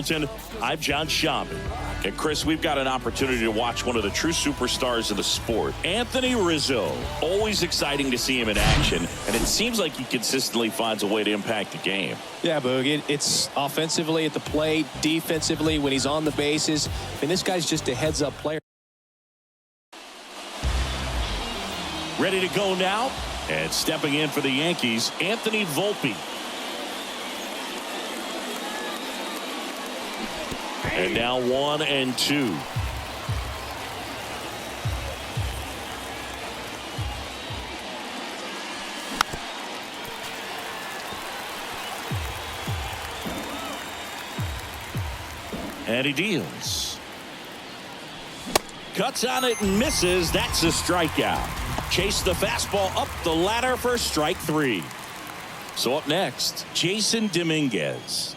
Singleton. I'm John Schaubin. And Chris, we've got an opportunity to watch one of the true superstars of the sport, Anthony Rizzo. Always exciting to see him in action, and it seems like he consistently finds a way to impact the game. Yeah, Boog, it's offensively at the plate, defensively when he's on the bases. And this guy's just a heads-up player. Ready to go now, and stepping in for the Yankees, Anthony Volpe. And now 1-2. And he deals. Cuts on it and misses. That's a strikeout. Chase the fastball up the ladder for strike 3. So up next, Jason Dominguez.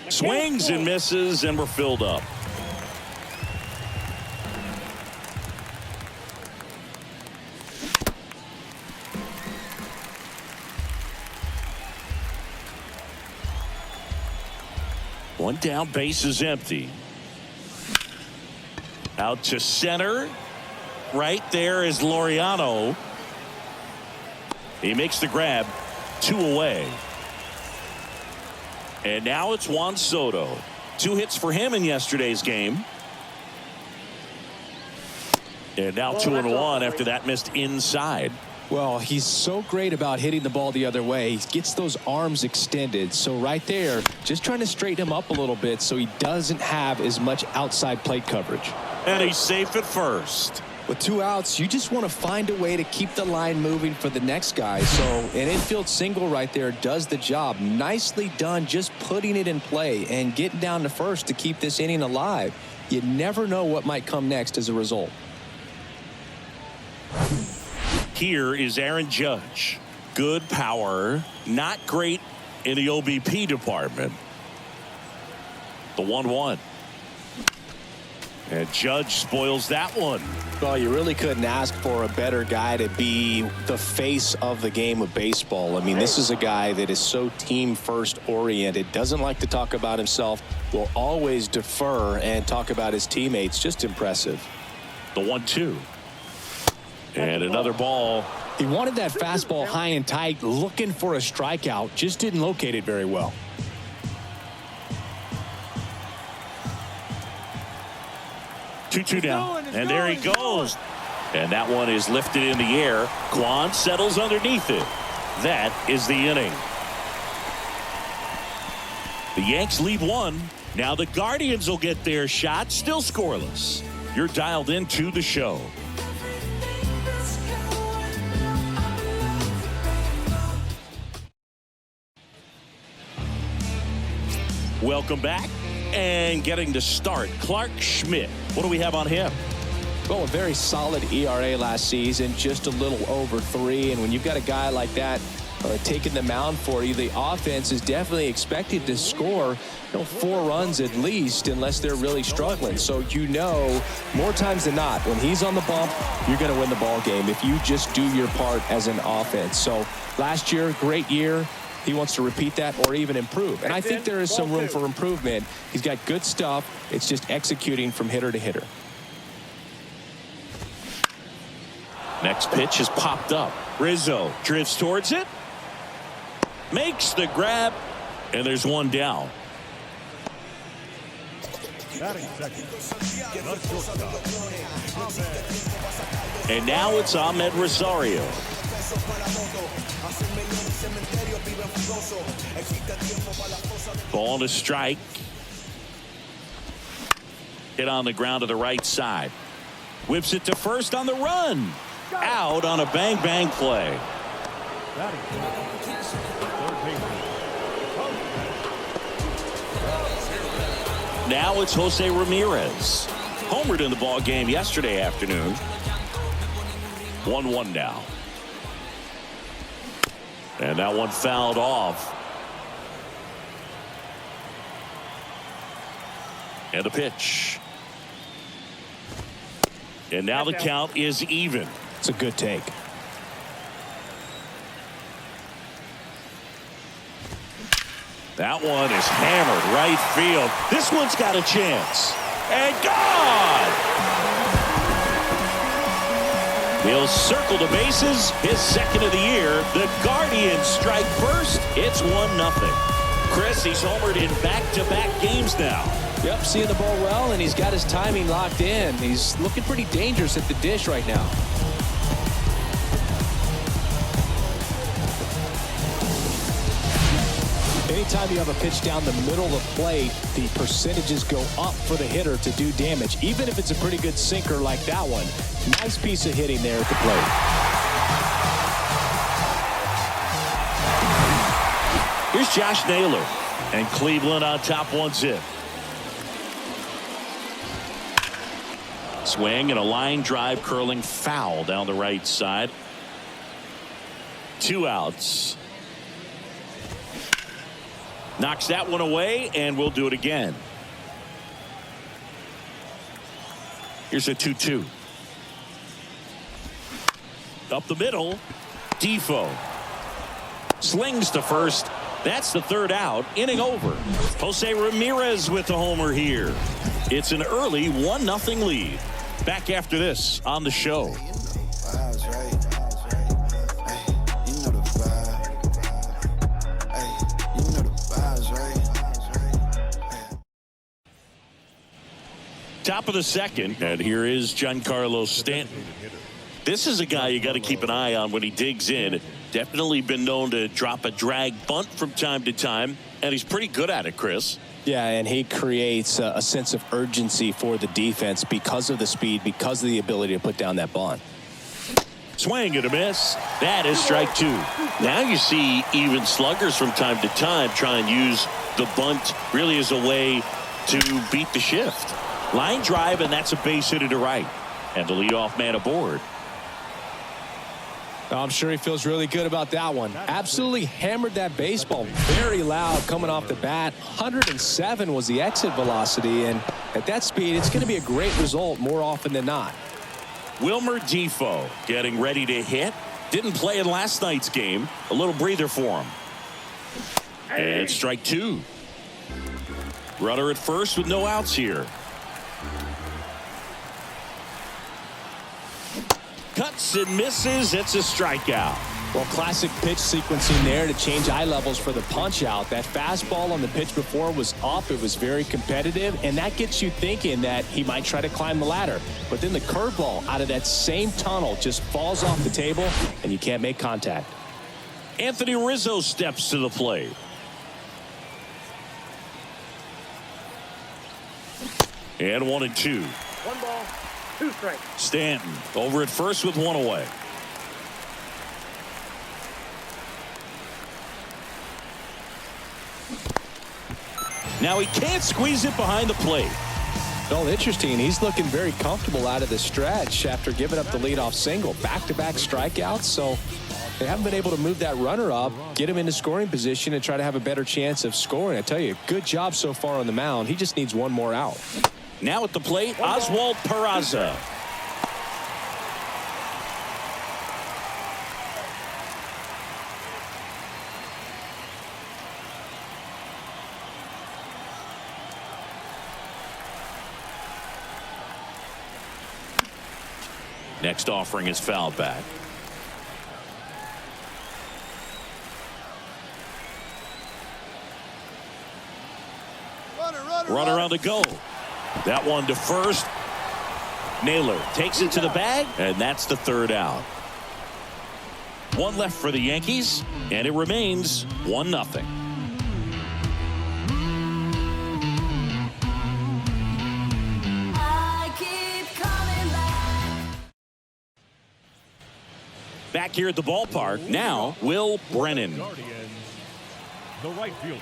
Swings and misses, and we're filled up. One down, base is empty. Out to center. Right there is Laureano. He makes the grab. 2 away. And now it's Juan Soto. 2 hits for him in yesterday's game. And now 2-1 after that missed inside. Well, he's so great about hitting the ball the other way. He gets those arms extended. So right there, just trying to straighten him up a little bit so he doesn't have as much outside plate coverage. And he's safe at first. With 2 outs, you just want to find a way to keep the line moving for the next guy. So an infield single right there does the job. Nicely done, just putting it in play and getting down to first to keep this inning alive. You never know what might come next as a result. Here is Aaron Judge. Good power, not great in the OBP department. The 1-1. And Judge spoils that one. Well, you really couldn't ask for a better guy to be the face of the game of baseball. I mean, this is a guy that is so team first oriented, doesn't like to talk about himself, will always defer and talk about his teammates. Just impressive. The 1-2. And another ball. He wanted that fastball high and tight, looking for a strikeout, just didn't locate it very well. 2-2 now, and there he goes. And that one is lifted in the air. Kwan settles underneath it. That is the inning. The Yanks lead 1. Now the Guardians will get their shot, still scoreless. You're dialed into the show. Welcome back. And getting to start, Clark Schmidt. What do we have on him? Well, a very solid ERA last season, just a little over 3. And when you've got a guy like that taking the mound for you, the offense is definitely expected to score 4 runs at least, unless they're really struggling. So more times than not, when he's on the bump, you're going to win the ball game if you just do your part as an offense. So last year, great year. He wants to repeat that or even improve. And I think there is some room for improvement. He's got good stuff. It's just executing from hitter to hitter. Next pitch is popped up. Rizzo drifts towards it. Makes the grab. And there's 1 down. And now it's Ahmed Rosario. Ball to strike. Hit on the ground to the right side. Whips it to first on the run. Out on a bang play. Now it's Jose Ramirez. Homered in the ball game yesterday afternoon. 1-1 now. And that one fouled off. And the pitch. And now the count is even. It's a good take. That one is hammered right field. This one's got a chance. And gone! He'll circle the bases. His second of the year. The Guardians strike first. It's 1-0. Chris, he's homered in back-to-back games now. Yep, seeing the ball well, and he's got his timing locked in. He's looking pretty dangerous at the dish right now. Anytime you have a pitch down the middle of the plate, the percentages go up for the hitter to do damage, even if it's a pretty good sinker like that one. Nice piece of hitting there at the plate. Here's Josh Naylor, and Cleveland on top 1-0. Swing and a line drive curling foul down the right side. 2 outs. Knocks that one away, and we'll do it again. Here's a 2-2. Up the middle. Defoe slings to first. That's the 3rd out. Inning over. Jose Ramirez with the homer here. It's an early 1-0 lead. Back after this on the show. Top of the second, and here is Giancarlo Stanton. This is a guy you got to keep an eye on when he digs in. Definitely been known to drop a drag bunt from time to time, and he's pretty good at it, Chris. Yeah, and he creates a sense of urgency for the defense because of the speed, because of the ability to put down that bunt. Swing and a miss. That is strike 2. Now you see even sluggers from time to time try and use the bunt really as a way to beat the shift. Line drive, and that's a base hit to right. And the leadoff man aboard. I'm sure he feels really good about that one. Absolutely hammered that baseball. Very loud coming off the bat. 107 was the exit velocity, and at that speed, it's going to be a great result more often than not. Wilmer Defoe getting ready to hit. Didn't play in last night's game. A little breather for him. And strike 2. Runner at first with no outs here. Cuts and misses. It's a strikeout. Well, classic pitch sequencing there to change eye levels for the punch out. That fastball on the pitch before was up. It was very competitive, and that gets you thinking that he might try to climb the ladder. But then the curveball out of that same tunnel just falls off the table, and you can't make contact. Anthony Rizzo steps to the plate. And 1-2. 1 ball, 2 strikes. Stanton over at first with 1 away. Now he can't squeeze it behind the plate. Well, interesting. He's looking very comfortable out of the stretch after giving up the leadoff single. Back-to-back strikeouts, so they haven't been able to move that runner up, get him into scoring position, and try to have a better chance of scoring. I tell you, good job so far on the mound. He just needs 1 more out. Now at the plate, Oswald Peraza. Next offering is fouled back. Runner on the go. That one to first. Naylor takes it to the bag, and that's the 3rd out. 1 left for the Yankees, and it remains 1-0. Back here at the ballpark, now Will Brennan. The right fielder,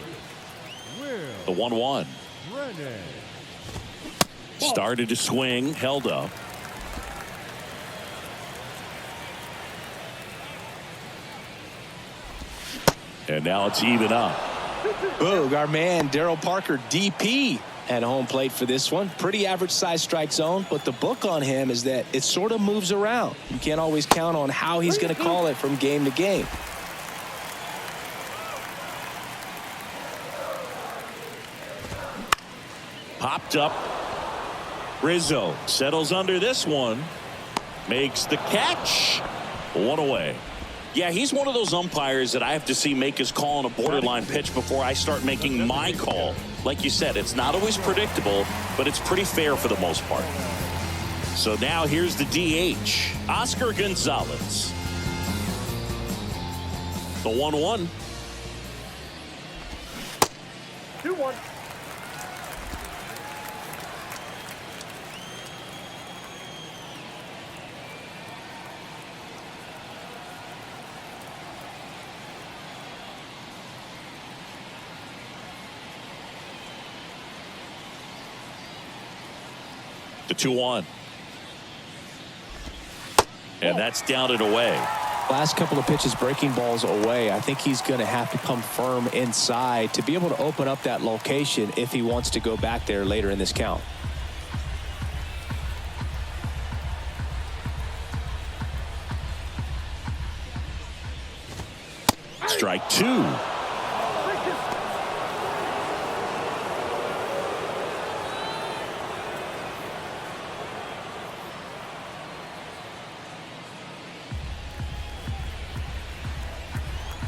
The 1-1. Brennan. Started to swing, held up. And now it's even up. Boog, our man Darryl Parker, DP, at home plate for this one. Pretty average size strike zone, but the book on him is that it sort of moves around. You can't always count on how he's going to call it from game to game. Popped up. Rizzo settles under this one. Makes the catch. One away. Yeah, he's one of those umpires that I have to see make his call on a borderline pitch before I start making my call. Like you said, it's not always predictable, but it's pretty fair for the most part. So now here's the DH, Oscar Gonzalez. The 1-1. 2-1. The 2-1. And that's down and away. Last couple of pitches breaking balls away. I think he's going to have to come firm inside to be able to open up that location if he wants to go back there later in this count. Strike two.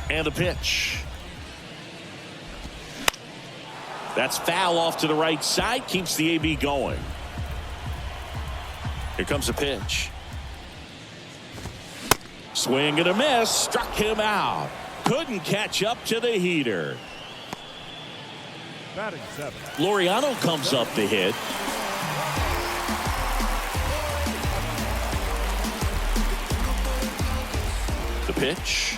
And the pitch. That's foul off to the right side. Keeps the AB going. Here comes the pitch. Swing and a miss. Struck him out. Couldn't catch up to the heater. Batting seven. Laureano comes up to hit. The pitch.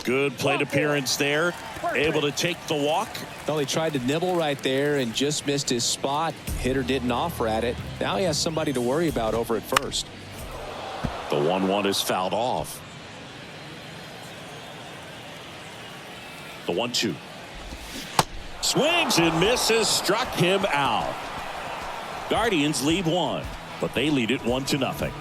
Good plate appearance there. Able to take the walk. Well, he tried to nibble right there and just missed his spot. Hitter didn't offer at it. Now he has somebody to worry about over at first. The 1-1 is fouled off. The 1-2. Swings and misses. Struck him out. Guardians lead one, but they lead it 1-0.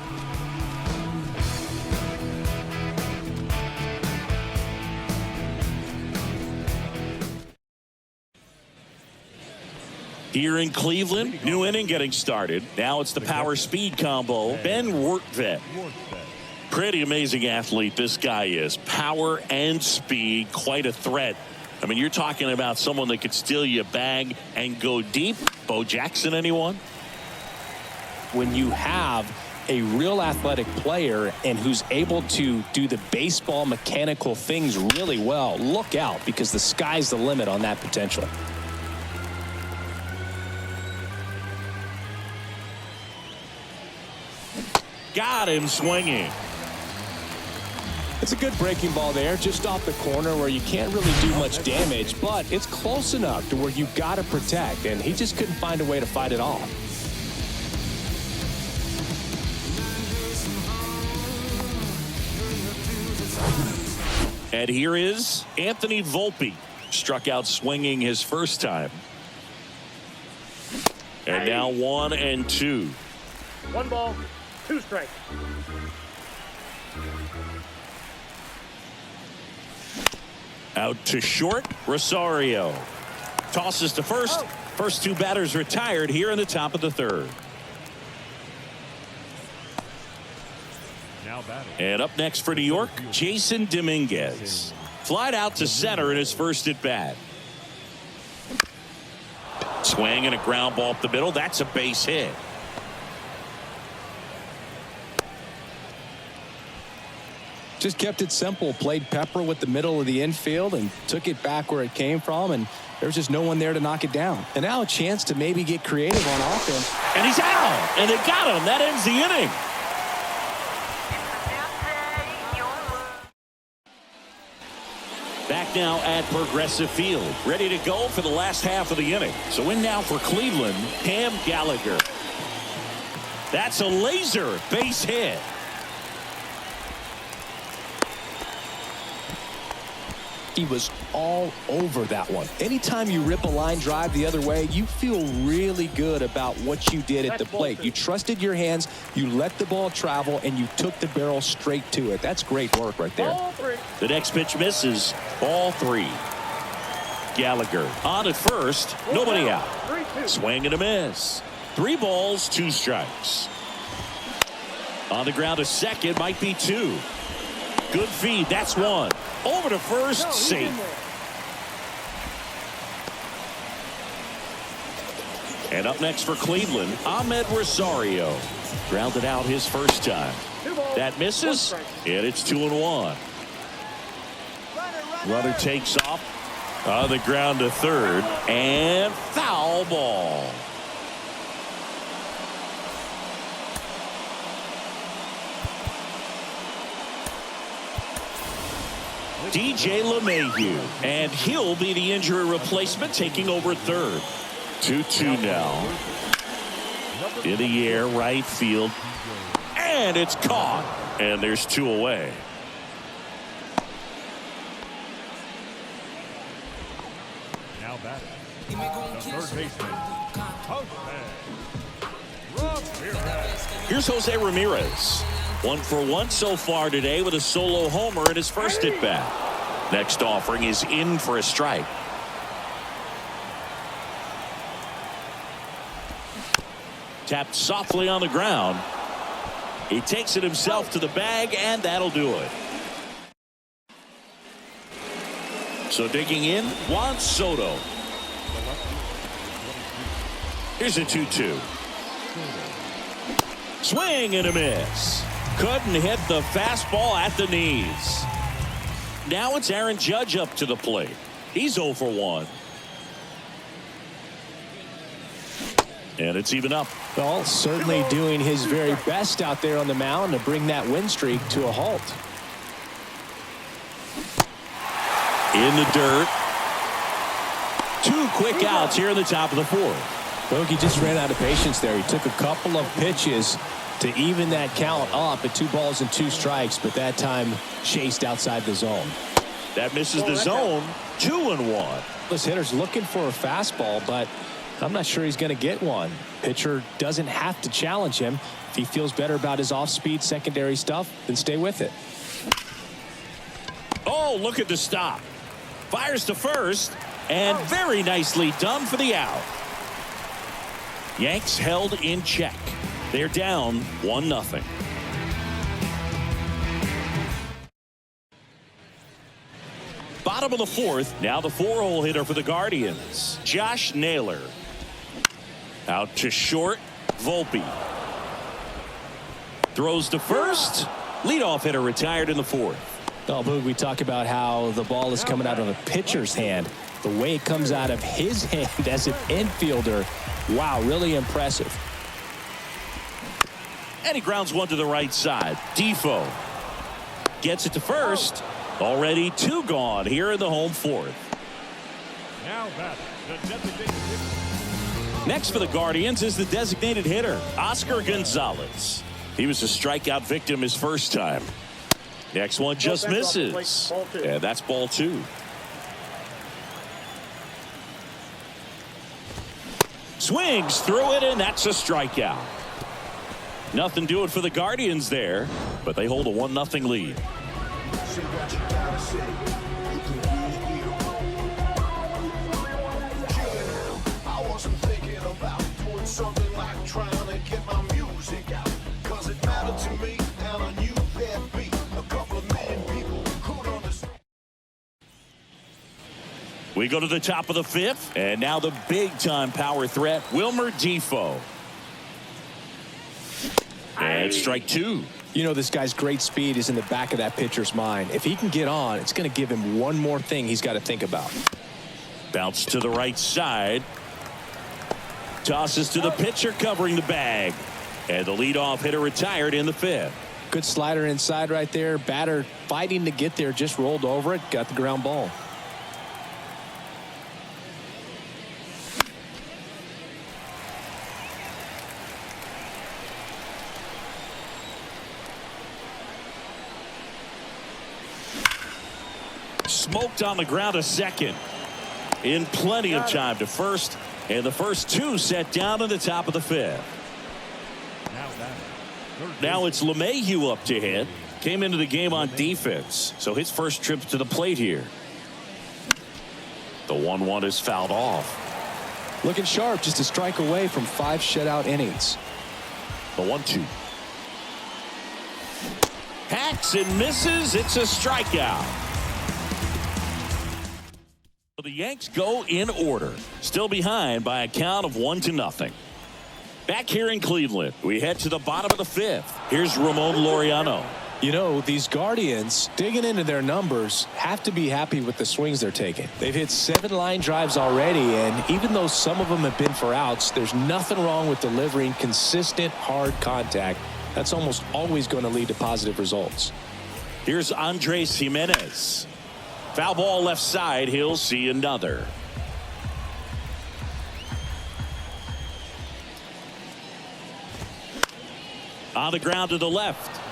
Here in Cleveland, new inning getting started. Now it's the power speed combo. Ben Workvet. Pretty amazing athlete this guy is. Power and speed, quite a threat. I mean, you're talking about someone that could steal you a bag and go deep. Bo Jackson, anyone? When you have a real athletic player and who's able to do the baseball mechanical things really well, look out, because the sky's the limit on that potential. Got him swinging. It's a good breaking ball there, just off the corner where you can't really do much damage, but it's close enough to where you've got to protect, and he just couldn't find a way to fight it off. And here is Anthony Volpe. Struck out swinging his first time. And now 1-2. 1 ball, 2 strikes. Out to short, Rosario. Tosses to first. First two batters retired here in the top of the third. Now batting. And up next for New York, Jason Dominguez. Flied out to center in his first at bat. Swing and a ground ball up the middle. That's a base hit. Just kept it simple, played pepper with the middle of the infield and took it back where it came from, and there's just no one there to knock it down. And now a chance to maybe get creative on offense. And he's out, and they got him. That ends the inning. Back now at Progressive Field, ready to go for the last half of the inning. So in now for Cleveland, Cam Gallagher. That's a laser base hit. He was all over that one. Anytime you rip a line drive the other way, you feel really good about what you did at the plate. You trusted your hands, you let the ball travel, and you took the barrel straight to it. That's great work right there. Ball 3. The next pitch misses. Ball 3. Gallagher. On at first, nobody out. 3-2. Swing and a miss. 3 balls, 2 strikes. On the ground, a second, might be 2. Good feed, that's 1. Over to first, He's safe. in there. And up next for Cleveland, Ahmed Rosario. Grounded out his first time. 2 balls, That 1 misses, strike. and it's 2-1. Runner takes off on the ground to third, and foul ball. DJ LeMahieu, and he'll be the injury replacement, taking over third. 2-2 now. In the air, right field, and it's caught, and there's 2 away. Now batting, the third baseman, Ramirez. Here's Jose Ramirez. 1 for 1 so far today with a solo homer in his first at bat. Next offering is in for a strike. Tapped softly on the ground. He takes it himself to the bag, and that'll do it. So digging in, Juan Soto. Here's a 2-2. Swing and a miss. Couldn't hit the fastball at the knees. Now it's Aaron Judge up to the plate. He's 0 for 1. And it's even up. Well, certainly doing his very best out there on the mound to bring that win streak to a halt. In the dirt. 2 quick outs here in the top of the 4th. Bogey just ran out of patience there. He took a couple of pitches to even that count up at 2 balls and 2 strikes, but that time chased outside the zone. That misses the zone. 2-1. This hitter's looking for a fastball, but I'm not sure he's going to get one. Pitcher doesn't have to challenge him. If he feels better about his off-speed secondary stuff, then stay with it. Oh, look at the stop. Fires to first, and very nicely done for the out. Yanks held in check. They're down 1-0. Bottom of the 4th. Now the 4-hole hitter for the Guardians, Josh Naylor. Out to short, Volpe. Throws to first. Leadoff hitter retired in the 4th. Oh, Boog, we talk about how the ball is coming out of a pitcher's hand. The way it comes out of his hand as an infielder, wow, really impressive. And he grounds one to the right side. Defoe gets it to first. Already 2 gone here in the home 4th. Now batting, the designated hitter. Next for the Guardians is the designated hitter, Oscar Gonzalez. He was a strikeout victim his first time. Next one just misses. And that's ball 2. Swings through it, and that's a strikeout. Nothing doing for the Guardians there, but they hold a 1-0 lead. I wasn't thinking about doing something like trying to get my music out, 'cause it mattered to me, and I knew there'd be a couple of million people who'd understand. We go to the top of the 5th, and now the big-time power threat, Wilmer Defoe. And strike 2. You know, this guy's great speed is in the back of that pitcher's mind. If he can get on, it's going to give him one more thing he's got to think about. Bounce to the right side. Tosses to the pitcher covering the bag. And the leadoff hitter retired in the 5th. Good slider inside right there. Batter fighting to get there, just rolled over it, got the ground ball. Smoked on the ground a second. In plenty of time to first. And the first 2 set down in the top of the 5th. Now batting, third Now it's LeMahieu up to hit. Came into the game on defense. So his first trip to the plate here. The 1-1 is fouled off. Looking sharp, just a strike away from 5 shutout innings. The 1-2. Hacks and misses. It's a strikeout. The Yanks go in order. Still behind by a count of 1-0. Back here in Cleveland, we head to the bottom of the 5th. Here's Ramon Laureano. You know, these Guardians, digging into their numbers, have to be happy with the swings they're taking. They've hit 7 line drives already, and even though some of them have been for outs, there's nothing wrong with delivering consistent, hard contact. That's almost always going to lead to positive results. Here's Andres Jimenez. Foul ball left side. He'll see another. On the ground to the left.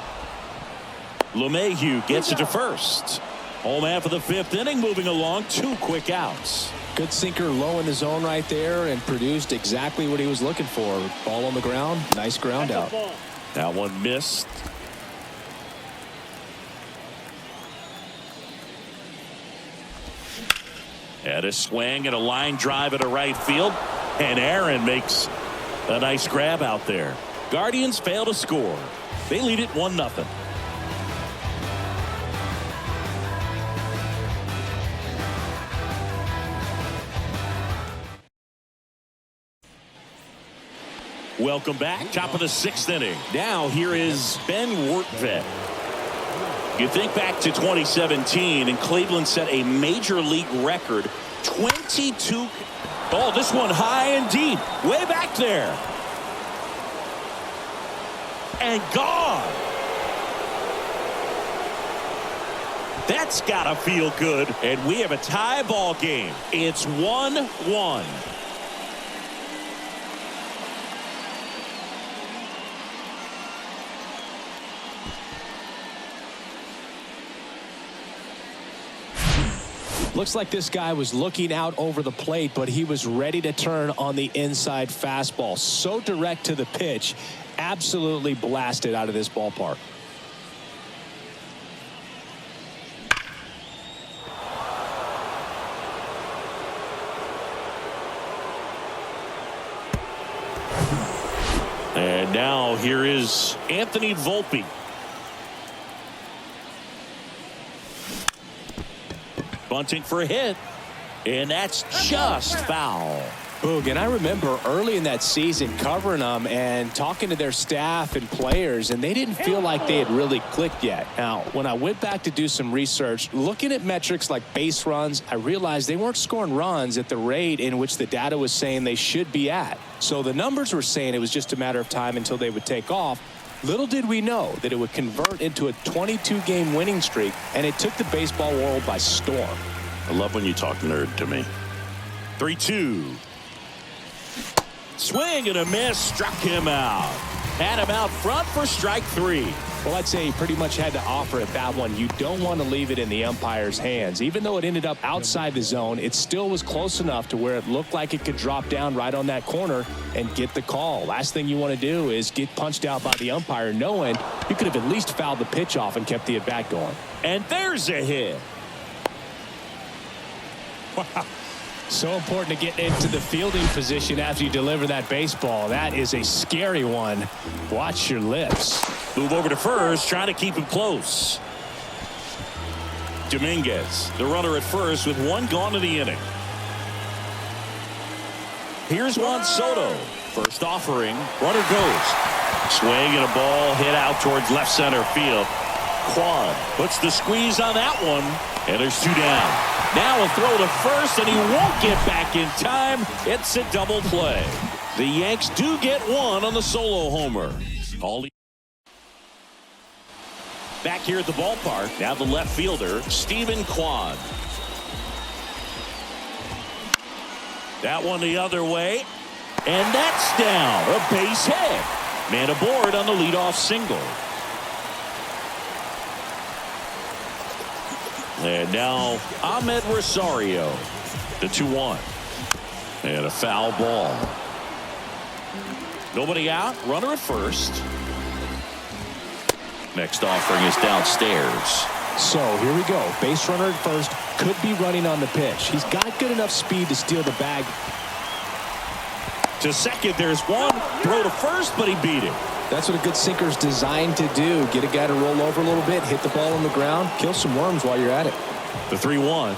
LeMahieu gets it to first. Home half of the 5th inning, moving along. 2 quick outs. Good sinker low in the zone right there and produced exactly what he was looking for. Ball on the ground. Nice ground out. That one missed. And a swing and a line drive at a right field. And Aaron makes a nice grab out there. Guardians fail to score. They lead it 1-0. Welcome back. Top of the 6th inning. Now here is Ben Wortvet. You think back to 2017 and Cleveland set a major league record 22. Oh, this one high and deep. Way back there. And gone. That's gotta feel good. And we have a tie ball game. It's 1-1. Looks like this guy was looking out over the plate, but he was ready to turn on the inside fastball. So direct to the pitch, absolutely blasted out of this ballpark. And now here is Anthony Volpe. Bunting for a hit, and that's just foul. Boog, and I remember early in that season covering them and talking to their staff and players, and they didn't feel like they had really clicked yet. Now, when I went back to do some research, looking at metrics like base runs, I realized they weren't scoring runs at the rate in which the data was saying they should be at. So the numbers were saying it was just a matter of time until they would take off. Little did we know that it would convert into a 22-game winning streak, and it took the baseball world by storm. I love when you talk nerd to me. 3-2. Swing and a miss. Struck him out. Had him out front for strike 3. Well, I'd say he pretty much had to offer at that one. You don't want to leave it in the umpire's hands. Even though it ended up outside the zone, it still was close enough to where it looked like it could drop down right on that corner and get the call. Last thing you want to do is get punched out by the umpire knowing you could have at least fouled the pitch off and kept the at-bat going. And there's a hit. Wow. So important to get into the fielding position after you deliver that baseball. That is a scary one. Watch your lips. Move over to first, trying to keep him close. Dominguez, the runner at first with 1 gone in the inning. Here's Juan Soto. First offering. Runner goes. Swing and a ball hit out towards left center field. Quan puts the squeeze on that one. And there's 2 down. Now a throw to first, and he won't get back in time. It's a double play. The Yanks do get 1 on the solo homer. Back here at the ballpark, now the left fielder, Stephen Quan. That one the other way, and that's down. A base hit. Man aboard on the leadoff single. And now Ahmed Rosario, the 2-1. And a foul ball. Nobody out, runner at first. Next offering is downstairs. So here we go. Base runner at first, could be running on the pitch. He's got good enough speed to steal the bag. To second, there's one. Throw to first, but he beat it. That's what a good sinker's designed to do. Get a guy to roll over a little bit, hit the ball on the ground, kill some worms while you're at it. The 3-1.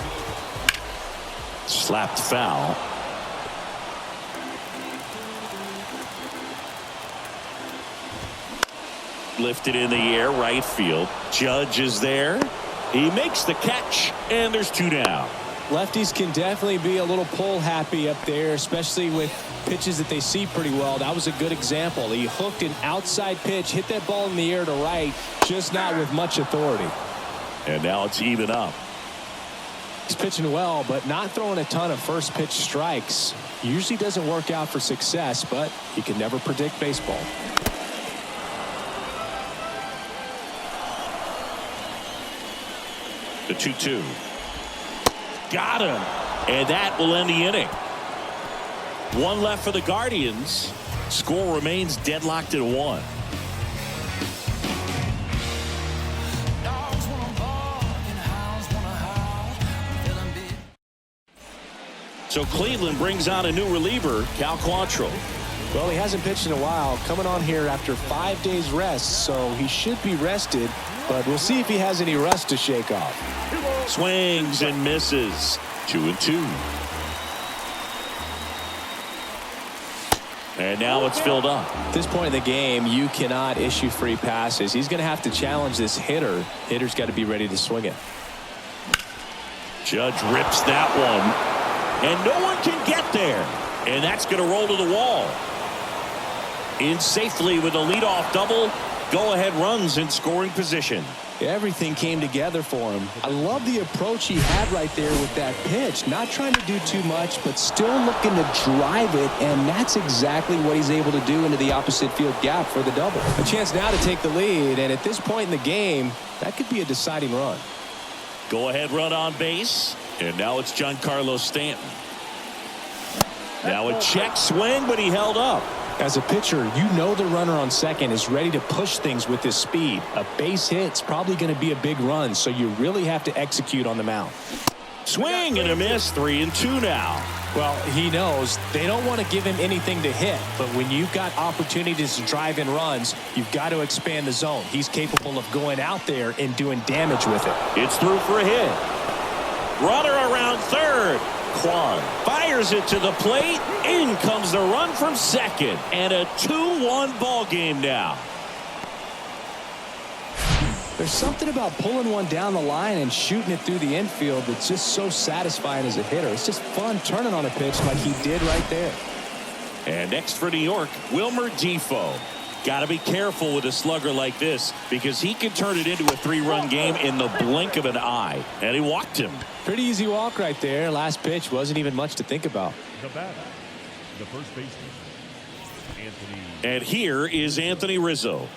Slapped foul. Lifted in the air, right field. Judge is there. He makes the catch, and there's 2 down. Lefties can definitely be a little pull happy up there, especially with pitches that they see pretty well. That was a good example. He hooked an outside pitch, hit that ball in the air to right, just not with much authority. And now it's even up. He's pitching well, but not throwing a ton of first pitch strikes. Usually doesn't work out for success, but you can never predict baseball. The 2-2. Got him. And that will end the inning. 1 left for the Guardians. Score remains deadlocked at 1. So Cleveland brings on a new reliever, Cal Quantrill. Well, he hasn't pitched in a while, coming on here after 5 days rest, so he should be rested, but we'll see if he has any rust to shake off. Swings and misses. 2-2. And now it's filled up. At this point in the game, you cannot issue free passes. He's going to have to challenge this hitter. Hitter's got to be ready to swing it. Judge rips that one, and no one can get there. And that's going to roll to the wall. In safely with a leadoff double. Go-ahead runs in scoring position. Everything came together for him. I love the approach he had right there with that pitch. Not trying to do too much, but still looking to drive it, and that's exactly what he's able to do into the opposite field gap for the double. A chance now to take the lead, and at this point in the game, that could be a deciding run. Go-ahead run on base, and now it's Giancarlo Stanton. Now a check swing, but he held up. As a pitcher, you know the runner on second is ready to push things with his speed. A base hit's probably going to be a big run, so you really have to execute on the mound. Swing and a miss. 3-2 now. Well, he knows they don't want to give him anything to hit, but when you've got opportunities to drive in runs, you've got to expand the zone. He's capable of going out there and doing damage with it. It's through for a hit. Runner around third. Kwan fires it to the plate. In comes the run from second, and a 2-1 ball game now. There's something about pulling one down the line and shooting it through the infield that's just so satisfying as a hitter. It's just fun turning on a pitch like he did right there. And next for New York, Wilmer Defoe. Got to be careful with a slugger like this because he can turn it into a 3-run game in the blink of an eye. And he walked him. Pretty easy walk right there. Last pitch wasn't even much to think about. The batter, the first baseman, Anthony. And here is Anthony Rizzo.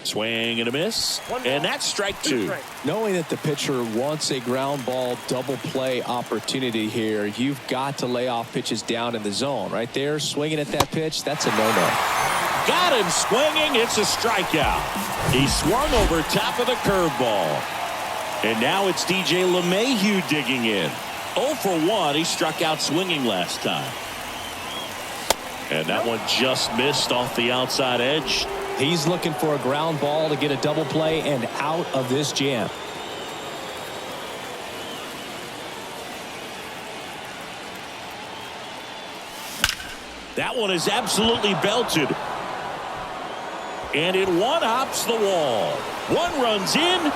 Swing and a miss, and that's strike 2. Knowing that the pitcher wants a ground ball double play opportunity here, you've got to lay off pitches down in the zone. Right there, swinging at that pitch, that's a no-no. Got him swinging. It's a strikeout. He swung over top of the curveball. And now it's DJ LeMahieu digging in. 0 for 1. He struck out swinging last time. And that one just missed off the outside edge. He's looking for a ground ball to get a double play and out of this jam. That one is absolutely belted. And it one-hops the wall. One runs in.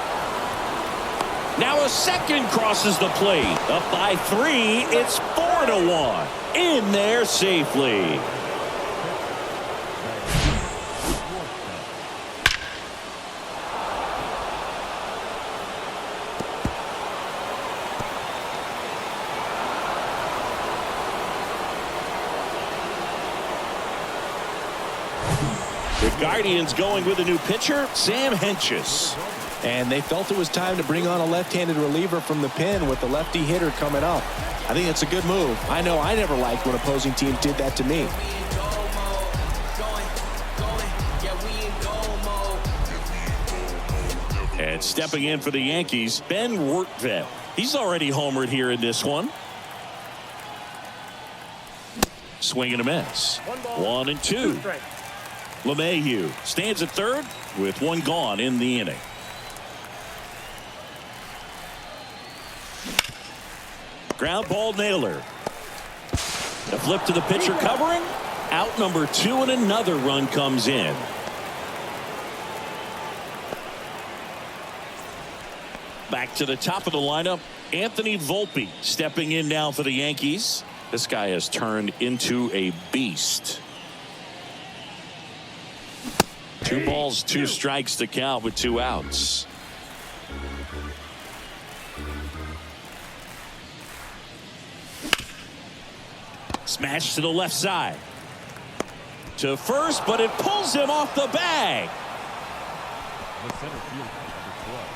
Now a second crosses the plate. Up by 3. It's 4-1. In there safely. The Guardians going with a new pitcher, Sam Hentges. And they felt it was time to bring on a left-handed reliever from the pen with the lefty hitter coming up. I think it's a good move. I know I never liked when opposing teams did that to me. And stepping in for the Yankees, Ben Wertvet. He's already homered here in this one. Swing and a miss. 1-2. Two strikes. LeMahieu stands at third with one gone in the inning. Ground ball nailer. The flip to the pitcher covering. Out number 2 and another run comes in. Back to the top of the lineup, Anthony Volpe stepping in now for the Yankees. This guy has turned into a beast. 2 balls, 2 strikes to count with 2 outs. Smash to the left side. To first, but it pulls him off the bag. The center fielder, number 12.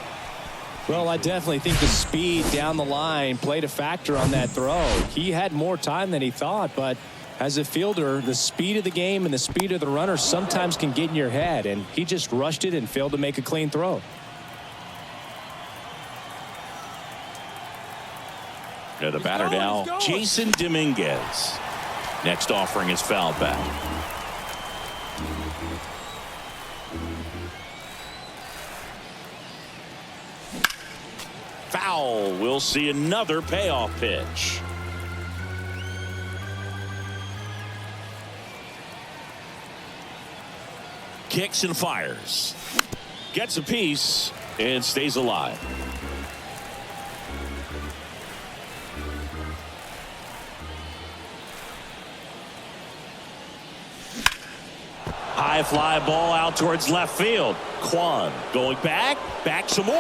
Well, I definitely think the speed down the line played a factor on that throw. He had more time than he thought, but as a fielder, the speed of the game and the speed of the runner sometimes can get in your head, and he just rushed it and failed to make a clean throw. The batter now, Jason Dominguez. Next offering is foul back. Foul. We'll see another payoff pitch. Kicks and fires. Gets a piece and stays alive. High fly ball out towards left field. Kwan going back some more.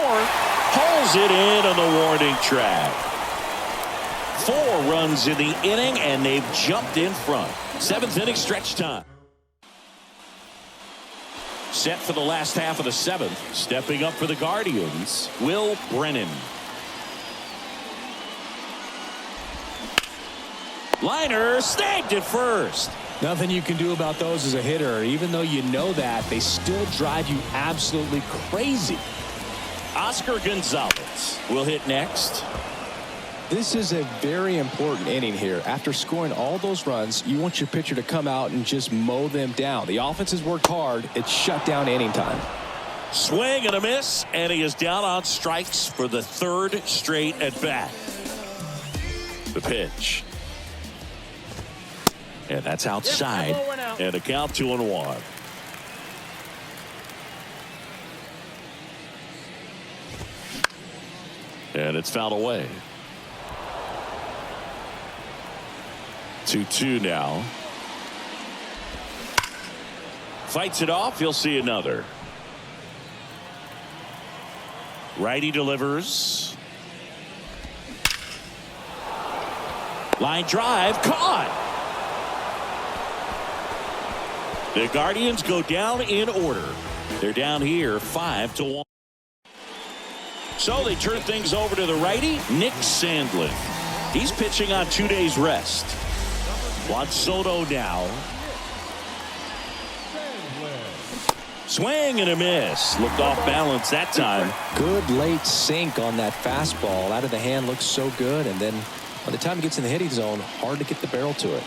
Hauls it in on the warning track. 4 runs in the inning, and they've jumped in front. 7th inning stretch time. Set for the last half of the 7th. Stepping up for the Guardians, Will Brennan. Liner snagged at first. Nothing you can do about those as a hitter. Even though you know that, they still drive you absolutely crazy. Oscar Gonzalez will hit next. This is a very important inning here. After scoring all those runs, you want your pitcher to come out and just mow them down. The offense has worked hard. It's shut down inning time. Swing and a miss, and he is down on strikes for the 3rd straight at bat. The pitch. And that's outside. And a count 2-1. And it's fouled away. 2-2 now. Fights it off. He'll see another. Righty delivers. Line drive caught. The Guardians go down in order. They're down here 5-1. So they turn things over to the righty, Nick Sandlin. He's pitching on 2 days rest. Juan Soto now. Swing and a miss. Looked off balance that time. Good late sink on that fastball. Out of the hand, looks so good. And then by the time it gets in the hitting zone, hard to get the barrel to it.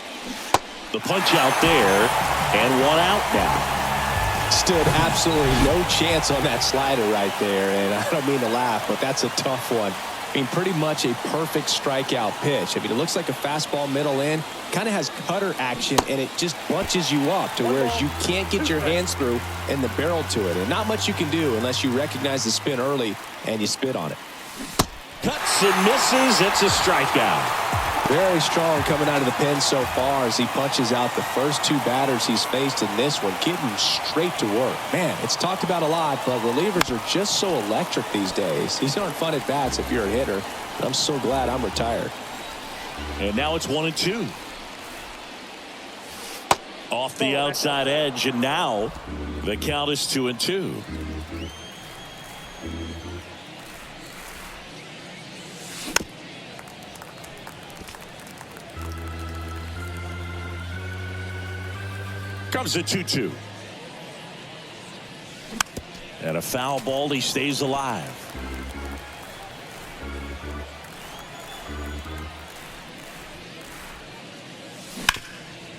The punch out there, and 1 out now. Stood absolutely no chance on that slider right there, and I don't mean to laugh, but that's a tough one. I mean, pretty much a perfect strikeout pitch. I mean, it looks like a fastball middle in, kind of has cutter action, and it just bunches you up to where you can't get your hands through and the barrel to it. And not much you can do unless you recognize the spin early and you spit on it. Cuts and misses. It's a strikeout. Very strong coming out of the pen so far as he punches out the first 2 batters he's faced in this one, getting straight to work. Man, it's talked about a lot, but relievers are just so electric these days. These aren't fun at bats if you're a hitter. I'm so glad I'm retired. And now it's 1-2. Off the outside edge, and now the count is 2-2. Comes a 2-2. And And a foul ball. He stays alive.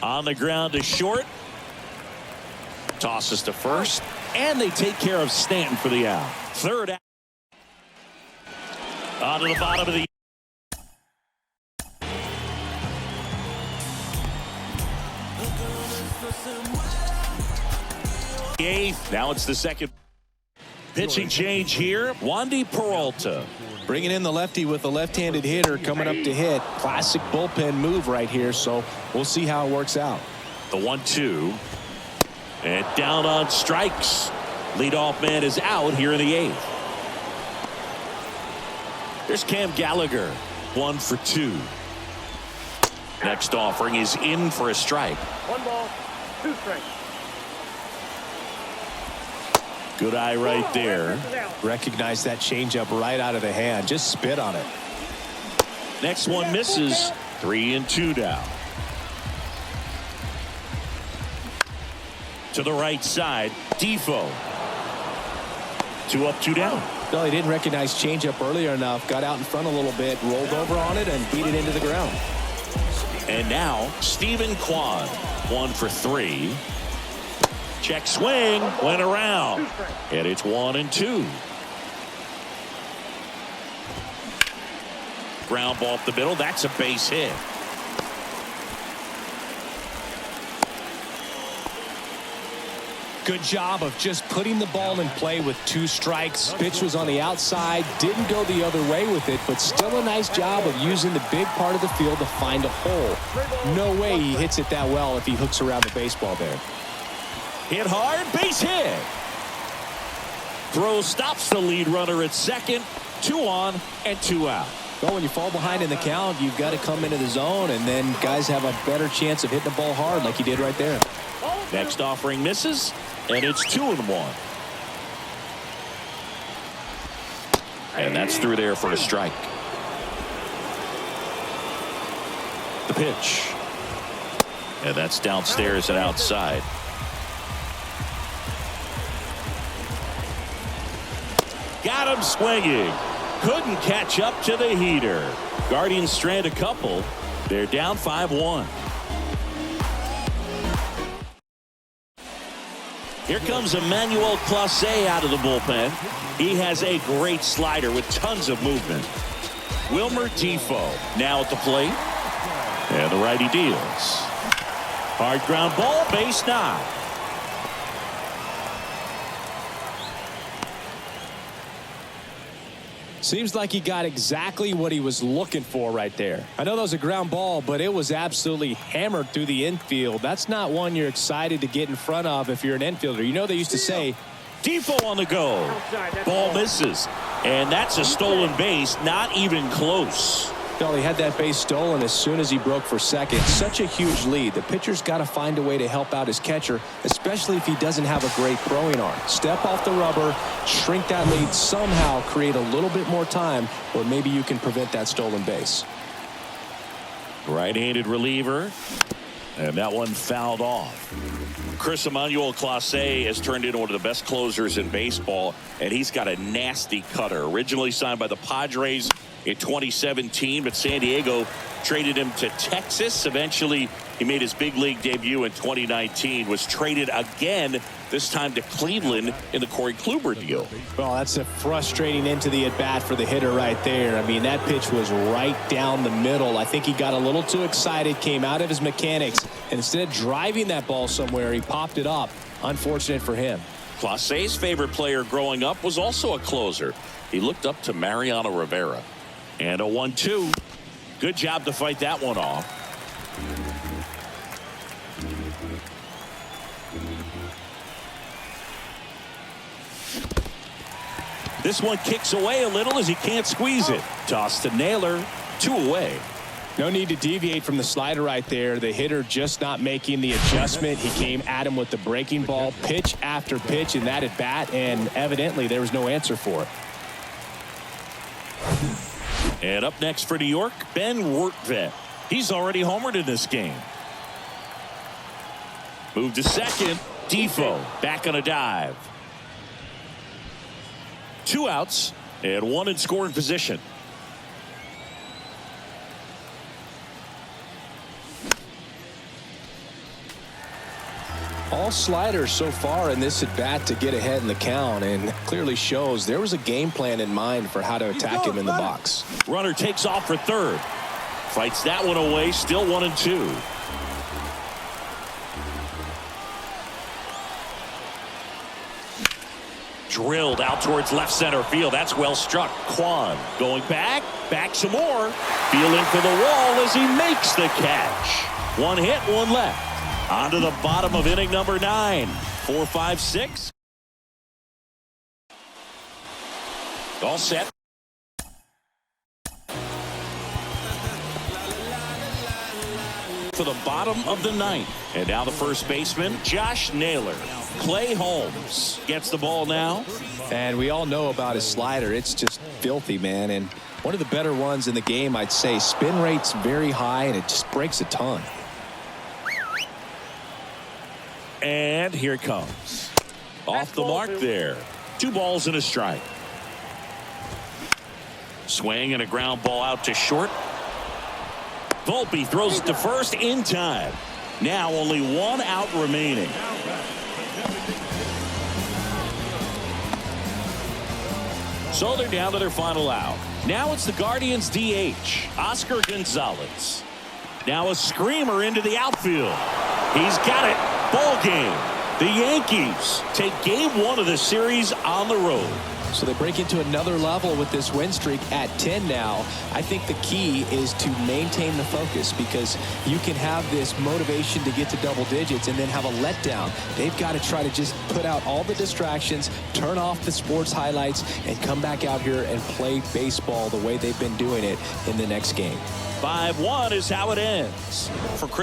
On the ground to short. Tosses to first. And they take care of Stanton for the out. Third out. Onto the bottom of the eighth. Now it's the second pitching change here. Wandy Peralta bringing in the lefty with a left-handed hitter coming up to hit. Classic bullpen move right here, so we'll see how it works out. The 1-2 and down on strikes. Leadoff man is out here in the eighth. There's Cam Gallagher, 1 for 2. Next offering is in for a strike. 1 ball, 2 strikes. Good eye right there. Recognize that changeup right out of the hand. Just spit on it. Next one misses. 3-2 down. To the right side, Defoe. 2 up, 2 down. No, he didn't recognize changeup earlier enough. Got out in front a little bit, rolled over on it, and beat it into the ground. And now Stephen Kwan, 1 for 3. Check swing, went around, and it's 1-2. Ground ball up the middle. That's a base hit. Good job of just putting the ball in play with 2 strikes. Pitch was on the outside, didn't go the other way with it, but still a nice job of using the big part of the field to find a hole. No way he hits it that well if he hooks around the baseball there. Hit hard, base hit. Throw stops the lead runner at second. 2 on and 2 out. Well, when you fall behind in the count, you've got to come into the zone, and then guys have a better chance of hitting the ball hard like he did right there. Next offering misses, and it's 2-1. And that's through there for a strike. The pitch. And that's downstairs and outside. Got him swinging. Couldn't catch up to the heater. Guardians strand a couple. They're down 5-1. Here comes Emmanuel Clase out of the bullpen. He has a great slider with tons of movement. Wilmer Defoe now at the plate. And the righty deals. Hard ground ball, base knock. Seems like he got exactly what he was looking for right there. I know that was a ground ball, but it was absolutely hammered through the infield. That's not one you're excited to get in front of if you're an infielder. You know, they used to say, Defoe on the go. Ball misses. And that's a stolen base, not even close. Well, he had that base stolen as soon as he broke for second. Such a huge lead. The pitcher's got to find a way to help out his catcher, especially if he doesn't have a great throwing arm. Step off the rubber, shrink that lead, somehow create a little bit more time, or maybe you can prevent that stolen base. Right-handed reliever. And that one fouled off. Chris Emmanuel Clase has turned into one of the best closers in baseball, and he's got a nasty cutter. Originally signed by the Padres in 2017, but San Diego traded him to Texas. Eventually, he made his big league debut in 2019, was traded again, this time to Cleveland in the Corey Kluber deal. Well, that's a frustrating end to the at-bat for the hitter right there. I mean, that pitch was right down the middle. I think he got a little too excited, came out of his mechanics, and instead of driving that ball somewhere, he popped it up. Unfortunate for him. Clase's favorite player growing up was also a closer. He looked up to Mariano Rivera. And a 1-2. Good job to fight that one off. This one kicks away a little as he can't squeeze it. Toss to Naylor. 2 away. No need to deviate from the slider right there. The hitter just not making the adjustment. He came at him with the breaking ball, pitch after pitch in that at bat, and evidently there was no answer for it. And up next for New York, Ben Wertvet. He's already homered in this game. Move to second. Defoe back on a dive. 2 outs and 1 in scoring position. All sliders so far in this at bat to get ahead in the count, and clearly shows there was a game plan in mind for how to attack him in the box. Runner takes off for third. Fights that one away. Still 1-2. Drilled out towards left center field. That's well struck. Kwan going back some more. Feeling for the wall as he makes the catch. 1 hit, 1 left. On to the bottom of inning number 9. 4, 5, 6. All set. For the bottom of the 9th. And now the first baseman, Josh Naylor. Clay Holmes gets the ball now. And we all know about his slider. It's just filthy, man. And one of the better ones in the game, I'd say. Spin rate's very high, and it just breaks a ton. And here it comes. Off the mark there. 2 balls and a strike. Swing and a ground ball out to short. Volpe throws it to first in time. Now only 1 out remaining. So they're down to their final out. Now it's the Guardians DH, Oscar Gonzalez. Now a screamer into the outfield. He's got it. Ball game. The Yankees take game 1 of the series on the road. So they break into another level with this win streak at 10 now. I think the key is to maintain the focus, because you can have this motivation to get to double digits and then have a letdown. They've got to try to just put out all the distractions, turn off the sports highlights, and come back out here and play baseball the way they've been doing it in the next game. 5-1 is how it ends. For Chris